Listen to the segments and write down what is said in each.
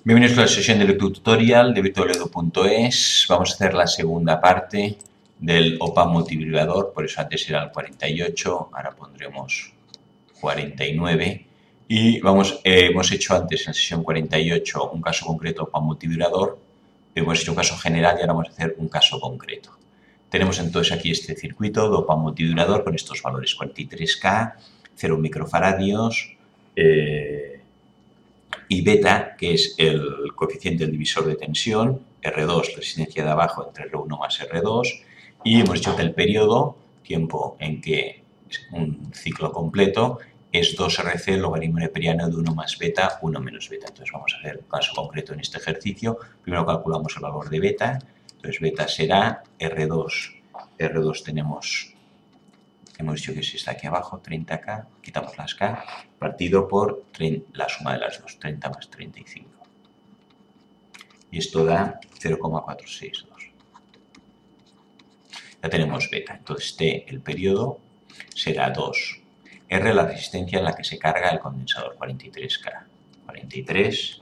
Bienvenidos a la sesión de lectotutorial de virtualedu.es. Vamos a hacer la segunda parte del OPAM multivibrador, por eso antes era el 48, ahora pondremos 49. Y hemos hecho antes en la sesión 48 un caso concreto OPAM multivibrador, hemos hecho un caso general y ahora vamos a hacer un caso concreto. Tenemos entonces aquí este circuito de OPAM multivibrador con estos valores 43K, 0 microfaradios, y beta, que es el coeficiente del divisor de tensión, R2, la resistencia de abajo entre R1 más R2, y hemos dicho que el periodo, tiempo en que es un ciclo completo, es 2RC logaritmo neperiano de 1 más beta, 1 menos beta. Entonces vamos a hacer un caso concreto en este ejercicio. Primero calculamos el valor de beta, entonces beta será R2 tenemos... Hemos dicho que es esta aquí abajo, 30K, quitamos las K, partido por la suma de las dos, 30 más 35. Y esto da 0,462. Ya tenemos beta, entonces T, el periodo, será 2. R, la resistencia en la que se carga el condensador, 43K. 43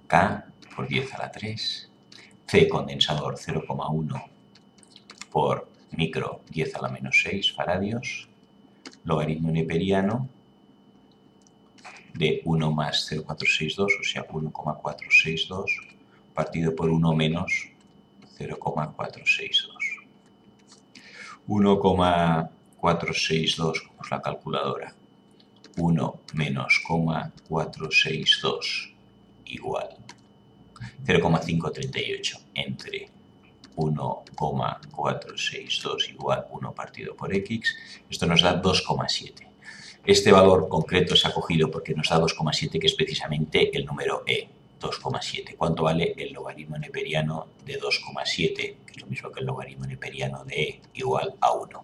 K por 10 a la 3. C, condensador, 0,1 por micro 10 a la menos 6 faradios, logaritmo neperiano de 1 más 0,462, o sea, 1,462, partido por 1 menos 0,462. 1,462, como es la calculadora, 1 menos 0,462 igual 0,538 entre 1,462 igual 1 partido por X, esto nos da 2,7. Este valor concreto se ha cogido porque nos da 2,7, que es precisamente el número E, 2,7. ¿Cuánto vale el logaritmo neperiano de 2,7? Que es lo mismo que el logaritmo neperiano de E, igual a 1.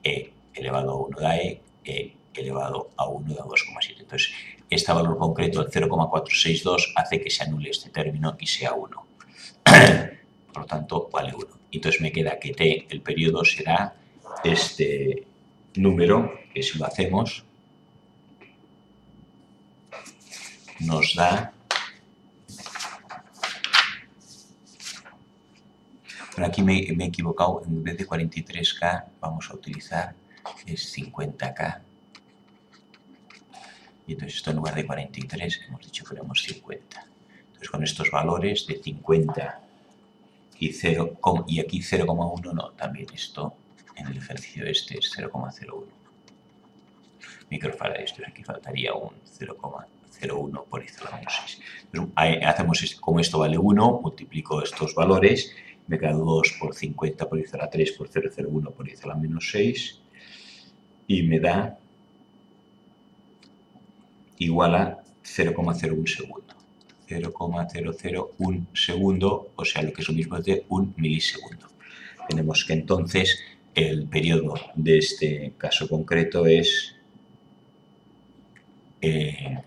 E elevado a 1 da E elevado a 1 da 2,7. Entonces, este valor concreto, el 0,462, hace que se anule este término y sea 1. Por lo tanto, vale 1. Entonces me queda que T, el periodo, será este número, que si lo hacemos, nos da... Pero aquí me he equivocado, en vez de 43K vamos a utilizar es 50K. Y entonces esto en lugar de 43 hemos dicho que queremos 50. Entonces con estos valores de 50 y 0, y aquí 0,1 no, también esto en el ejercicio este es 0,01 microfarads. Entonces aquí faltaría un 0,01 por 10 a la menos 6. Entonces, hacemos como esto vale 1, multiplico estos valores, me queda 2 por 50 por 10 a la 3 por 0,01 por 10 a la menos 6 y me da igual a 0,01 segundo. 0,001 segundo, o sea, lo que es lo mismo de un milisegundo. Tenemos que entonces el periodo de este caso concreto es ¿qué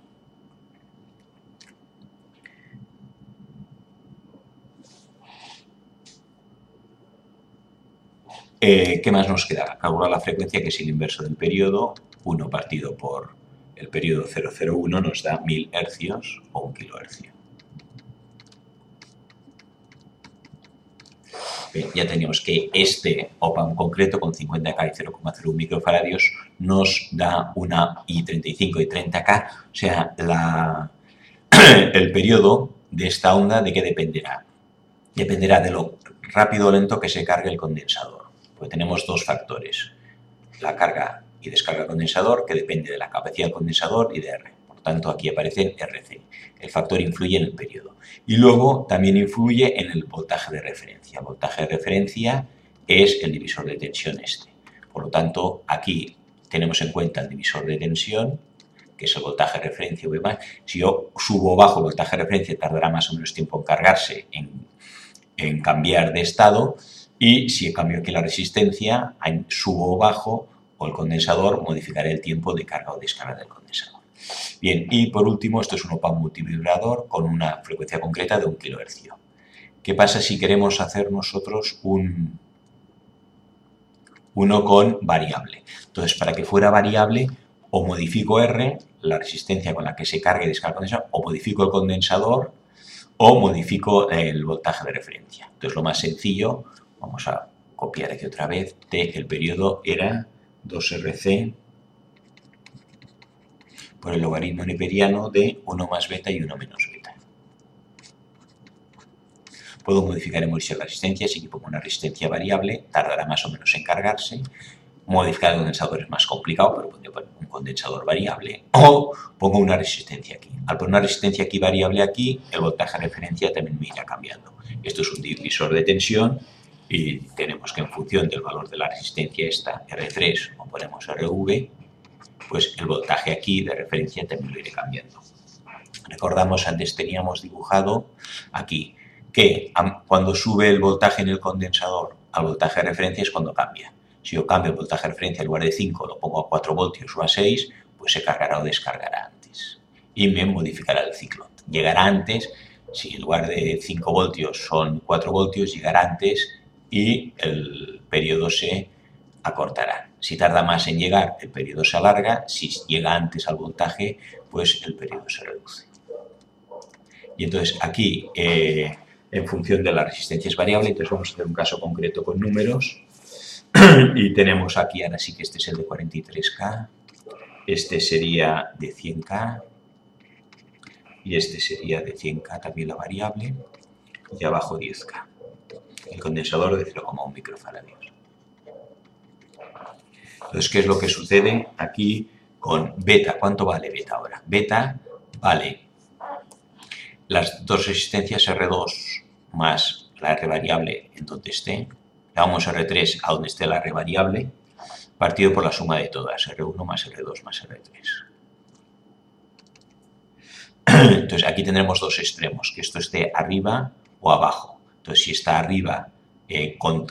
más nos queda? Calcular la frecuencia, que es el inverso del periodo. 1 partido por el periodo 0,01 nos da 1000 hercios o 1 kilohercio. Bien, ya teníamos que este OPAM concreto con 50K y 0,01 microfaradios nos da una I35 y 30K, o sea, el periodo de esta onda, ¿de qué dependerá? Dependerá de lo rápido o lento que se cargue el condensador, porque tenemos dos factores, la carga y descarga del condensador, que depende de la capacidad del condensador y de R. Por tanto, aquí aparece RC. El factor influye en el periodo. Y luego también influye en el voltaje de referencia. El voltaje de referencia es el divisor de tensión este. Por lo tanto, aquí tenemos en cuenta el divisor de tensión, que es el voltaje de referencia V más. Si yo subo o bajo el voltaje de referencia, tardará más o menos tiempo en cargarse, en cambiar de estado. Y si cambio aquí la resistencia, subo o bajo, o el condensador, modificaré el tiempo de carga o descarga del condensador. Bien, y por último, esto es un OPAM multivibrador con una frecuencia concreta de 1 kHz. ¿Qué pasa si queremos hacer nosotros uno con variable? Entonces, para que fuera variable, o modifico R, la resistencia con la que se carga y descarga el condensador, o modifico el condensador, o modifico el voltaje de referencia. Entonces, lo más sencillo, vamos a copiar aquí otra vez, el periodo era 2RC por el logaritmo neperiano de 1 más beta y 1 menos beta. Puedo modificar en la resistencia, si pongo una resistencia variable, tardará más o menos en cargarse. Modificar el condensador es más complicado, pero puedo poner un condensador variable. O pongo una resistencia aquí. Al poner una resistencia aquí variable aquí, el voltaje de referencia también me irá cambiando. Esto es un divisor de tensión y tenemos que en función del valor de la resistencia esta, R3, o ponemos RV, pues el voltaje aquí de referencia también lo iré cambiando. Recordamos, antes teníamos dibujado aquí que cuando sube el voltaje en el condensador al voltaje de referencia es cuando cambia. Si yo cambio el voltaje de referencia en lugar de 5, lo pongo a 4 voltios o a 6, pues se cargará o descargará antes. Y me modificará el ciclo. Llegará antes, si en lugar de 5 voltios son 4 voltios, llegará antes y el periodo se acortará. Si tarda más en llegar, el periodo se alarga. Si llega antes al voltaje, pues el periodo se reduce. Y entonces aquí, en función de la resistencia es variable, entonces vamos a hacer un caso concreto con números. Y tenemos aquí, ahora sí que este es el de 43K, este sería de 100K, y este sería de 100K también la variable, y abajo 10K. El condensador de 0,1 microfaradios. Entonces, ¿qué es lo que sucede aquí con beta? ¿Cuánto vale beta ahora? Beta vale las dos resistencias R2 más la R variable en donde esté, llamamos R3 a donde esté la R variable, partido por la suma de todas, R1 más R2 más R3. Entonces, aquí tendremos dos extremos, que esto esté arriba o abajo. Entonces, si está arriba,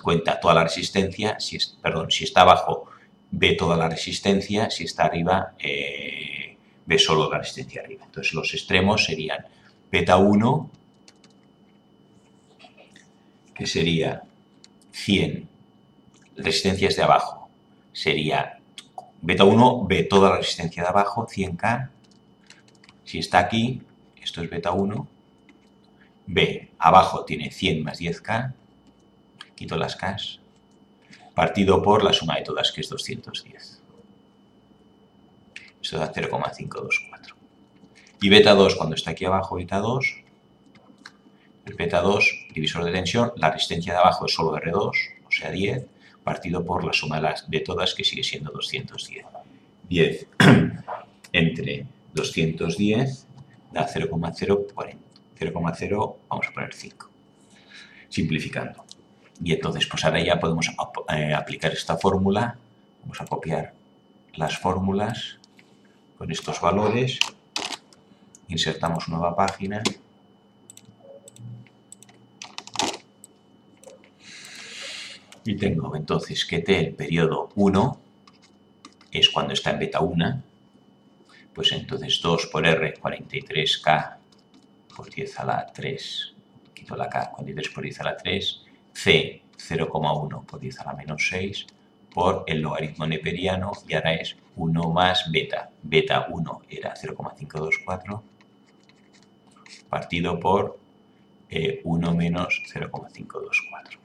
cuenta toda la resistencia, si está abajo, ve toda la resistencia, si está arriba, ve solo la resistencia arriba. Entonces, los extremos serían beta 1, que sería 100, resistencias de abajo, sería beta 1, ve toda la resistencia de abajo, 100K, si está aquí, esto es beta 1, B, abajo tiene 100 más 10K, quito las Ks, partido por la suma de todas, que es 210. Esto da 0,524. Y beta 2, cuando está aquí abajo, beta 2, el beta 2, divisor de tensión, la resistencia de abajo es solo R2, o sea 10, partido por la suma de todas, que sigue siendo 210. 10 entre 210 da 0,040. 0,0, vamos a poner 5, simplificando. Y entonces, pues ahora ya podemos aplicar esta fórmula. Vamos a copiar las fórmulas con estos valores. Insertamos nueva página. Y tengo entonces que T, el periodo 1, es cuando está en beta 1. Pues entonces 2 por R, 43K por 10 a la 3, quito la K, 43 por 10 a la 3, C, 0,1 por 10 a la menos 6, por el logaritmo neperiano, y ahora es 1 más beta. Beta 1 era 0,524, partido por 1 menos 0,524.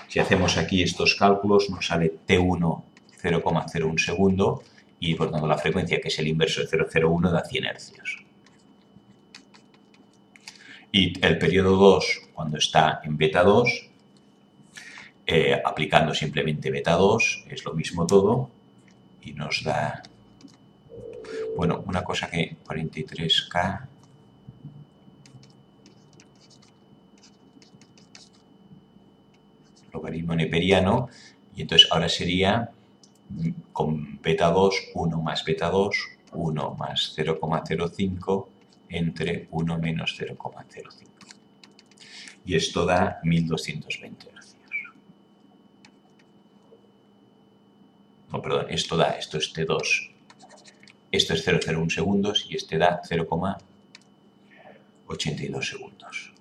Si hacemos aquí estos cálculos, nos sale T1 0,01 segundo, y por tanto la frecuencia, que es el inverso de 0,01, da 100 hercios. Y el periodo 2, cuando está en beta 2, aplicando simplemente beta 2, es lo mismo todo, y nos da, bueno, una cosa que 43K, logaritmo neperiano, y entonces ahora sería, con beta 2, 1 más beta 2, 1 más 0,05, entre 1 menos 0,05. Y esto da 1220 hercios. No, perdón, esto es T2. Esto es 0,01 segundos y este da 0,82 segundos.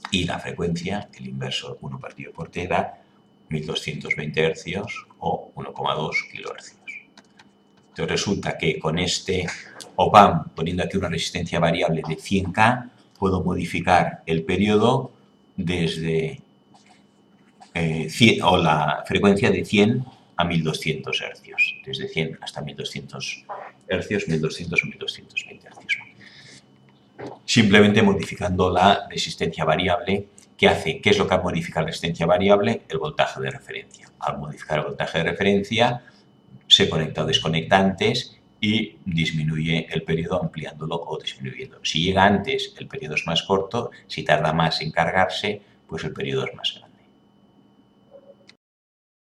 Y la frecuencia, el inverso 1 partido por T, da 1220 hercios o 1,2 kilohercios. Entonces resulta que con este OPAMP, poniendo aquí una resistencia variable de 100K, puedo modificar el periodo desde o la frecuencia de 100 a 1200 hercios, desde 100 hasta 1200 hercios, 1200 o 1220 hercios. Simplemente modificando la resistencia variable, que hace, ¿qué es lo que modifica la resistencia variable? El voltaje de referencia. Al modificar el voltaje de referencia, se conecta o desconecta antes y disminuye el periodo ampliándolo o disminuyendo. Si llega antes, el periodo es más corto; si tarda más en cargarse, pues el periodo es más grande.